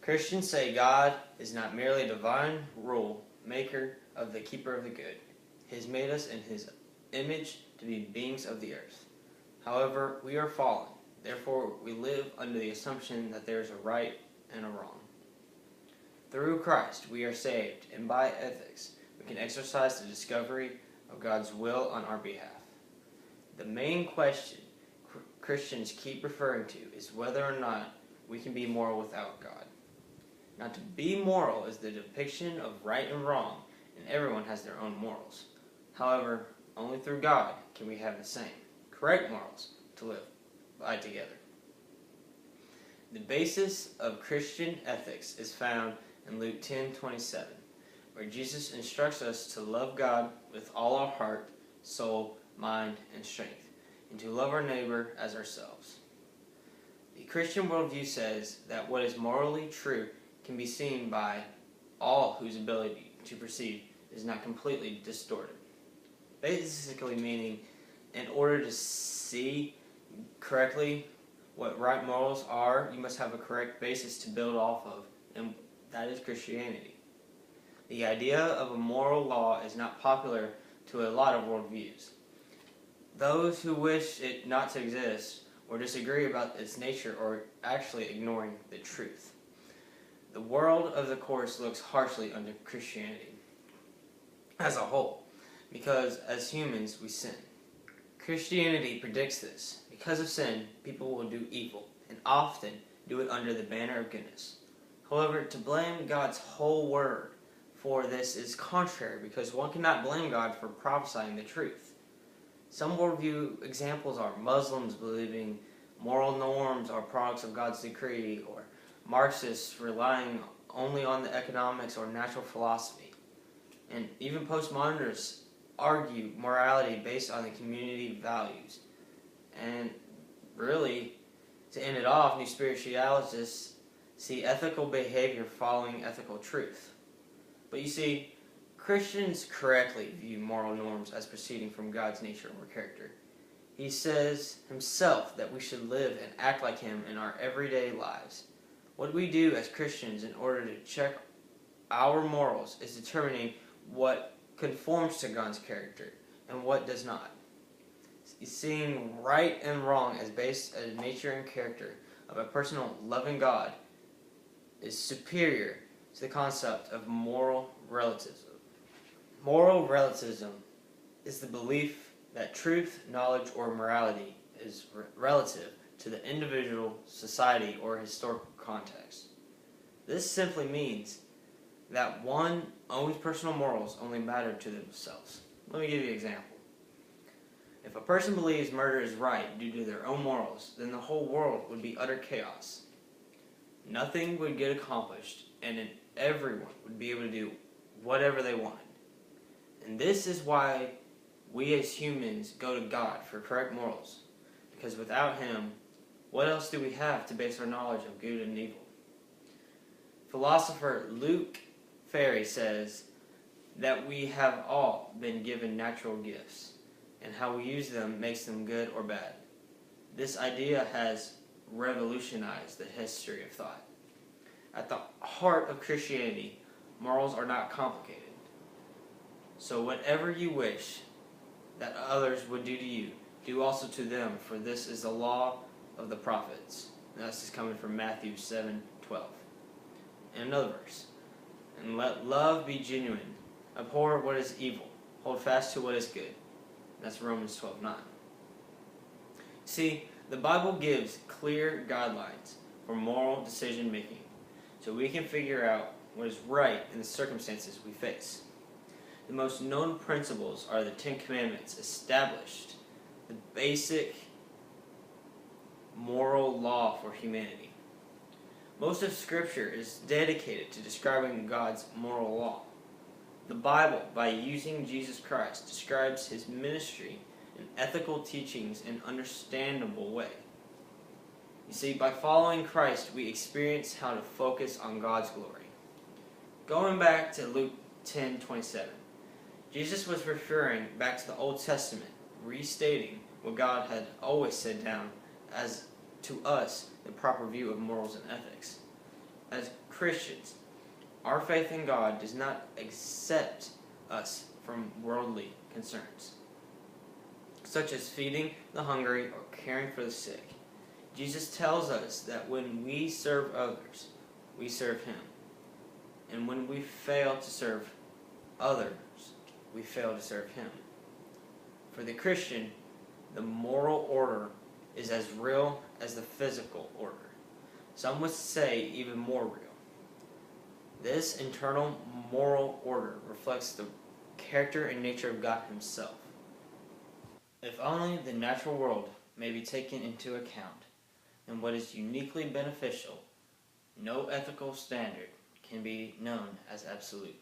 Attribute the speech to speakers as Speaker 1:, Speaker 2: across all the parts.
Speaker 1: Christians say God is not merely a divine rule maker of the keeper of the good. He has made us in His image to be beings of the earth. However, we are fallen. Therefore, we live under the assumption that there is a right and a wrong. Through Christ, we are saved, and by ethics, we can exercise the discovery of God's will on our behalf. The main question Christians keep referring to is whether or not we can be moral without God. Now, to be moral is the depiction of right and wrong, and everyone has their own morals. However, only through God can we have the same, correct morals to live by together. The basis of Christian ethics is found in Luke 10:27, where Jesus instructs us to love God with all our heart, soul, mind, and strength, and to love our neighbor as ourselves. The Christian worldview says that what is morally true can be seen by all whose ability to perceive is not completely distorted. Basically meaning, in order to see correctly what right morals are, you must have a correct basis to build off of, and that is Christianity. The idea of a moral law is not popular to a lot of worldviews. Those who wish it not to exist or disagree about its nature are actually ignoring the truth. The world of the course looks harshly under Christianity as a whole, because as humans we sin. Christianity predicts this. Because of sin, people will do evil, and often do it under the banner of goodness. However, to blame God's whole word for this is contrary, because one cannot blame God for prophesying the truth. Some worldview examples are Muslims believing moral norms are products of God's decree, or Marxists relying only on the economics or natural philosophy. And even postmodernists argue morality based on the community values. And really, to end it off, new spiritualists see ethical behavior following ethical truth. But you see, Christians correctly view moral norms as proceeding from God's nature or character. He says himself that we should live and act like Him in our everyday lives. What we do as Christians in order to check our morals is determining what conforms to God's character and what does not. Seeing right and wrong as based on the nature and character of a personal loving God is superior to the concept of moral relativism. Moral relativism is the belief that truth, knowledge, or morality is relative to the individual, society, or historical context. This simply means that one own's personal morals only matter to themselves. Let me give you an example. If a person believes murder is right due to their own morals, then the whole world would be utter chaos. Nothing would get accomplished, and then everyone would be able to do whatever they wanted. And this is why we as humans go to God for correct morals, because without Him, what else do we have to base our knowledge of good and evil? Philosopher Luke Ferry says that we have all been given natural gifts, and how we use them makes them good or bad. This idea has revolutionized the history of thought. At the heart of Christianity, morals are not complicated. So whatever you wish that others would do to you, do also to them, for this is the law of the prophets. And this is coming from Matthew 7:12. And another verse. And let love be genuine. Abhor what is evil. Hold fast to what is good. That's Romans 12:9. See, the Bible gives clear guidelines for moral decision making, so we can figure out what is right in the circumstances we face. The most known principles are the Ten Commandments, established the basic moral law for humanity. Most of Scripture is dedicated to describing God's moral law. The Bible, by using Jesus Christ, describes His ministry and ethical teachings in an understandable way. You see, by following Christ, we experience how to focus on God's glory. Going back to Luke 10:27, Jesus was referring back to the Old Testament, restating what God had always said down as to us the proper view of morals and ethics. As Christians, our faith in God does not accept us from worldly concerns, such as feeding the hungry or caring for the sick. Jesus tells us that when we serve others, we serve Him. And when we fail to serve others, we fail to serve Him. For the Christian, the moral order is as real as the physical order. Some would say even more real. This internal moral order reflects the character and nature of God Himself. If only the natural world may be taken into account, and what is uniquely beneficial, no ethical standard can be known as absolute.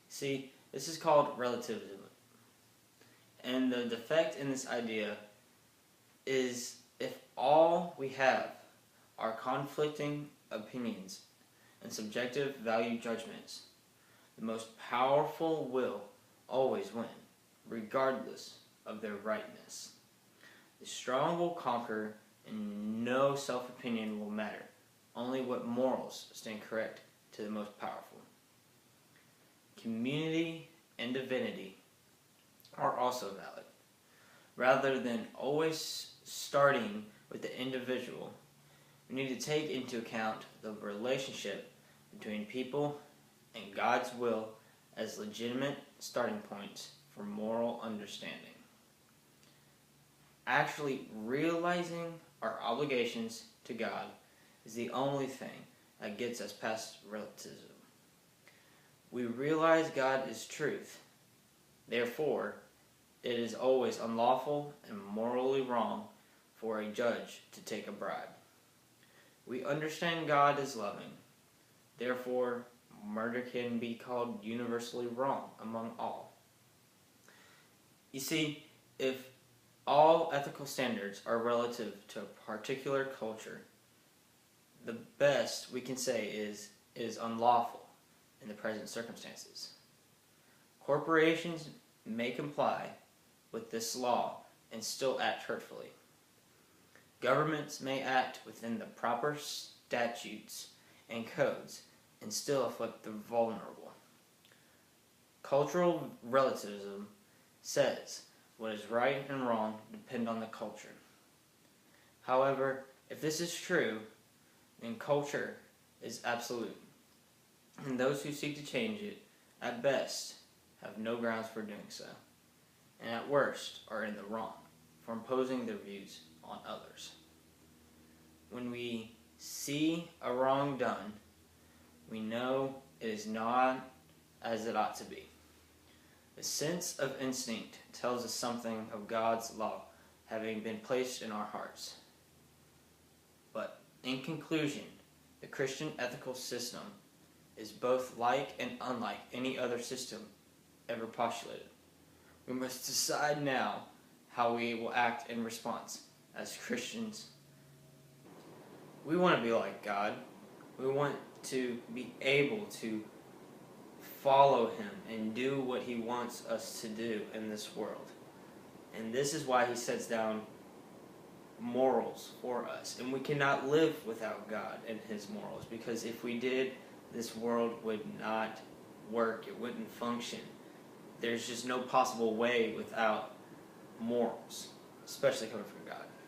Speaker 1: See, this is called relativism. And the defect in this idea is if all we have are conflicting opinions and subjective value judgments, the most powerful will always win, regardless of their rightness. The strong will conquer, and no self-opinion will matter. Only what morals stand correct to the most powerful. Community and divinity are also valid. Rather than always starting with the individual, we need to take into account the relationship between people and God's will as legitimate starting points for moral understanding. Actually realizing our obligations to God is the only thing that gets us past relativism. We realize God is truth. Therefore, it is always unlawful and morally wrong for a judge to take a bribe. We understand God is loving. Therefore, murder can be called universally wrong among all. You see, if all ethical standards are relative to a particular culture, the best we can say is it is unlawful in the present circumstances. Corporations may comply with this law and still act hurtfully. Governments may act within the proper statutes and codes and still afflict the vulnerable. Cultural relativism says what is right and wrong depend on the culture. However, if this is true, then culture is absolute, and those who seek to change it, at best, have no grounds for doing so, and at worst are in the wrong for imposing their views on others. When we see a wrong done, we know it is not as it ought to be. The sense of instinct tells us something of God's law having been placed in our hearts. But in conclusion, the Christian ethical system is both like and unlike any other system ever postulated. We must decide now how we will act in response as Christians. We want to be like God. We want to be able to follow Him and do what He wants us to do in this world. And this is why He sets down morals for us. And we cannot live without God and His morals, because if we did, this world would not work. It wouldn't function. There's just no possible way without morals, especially coming from God.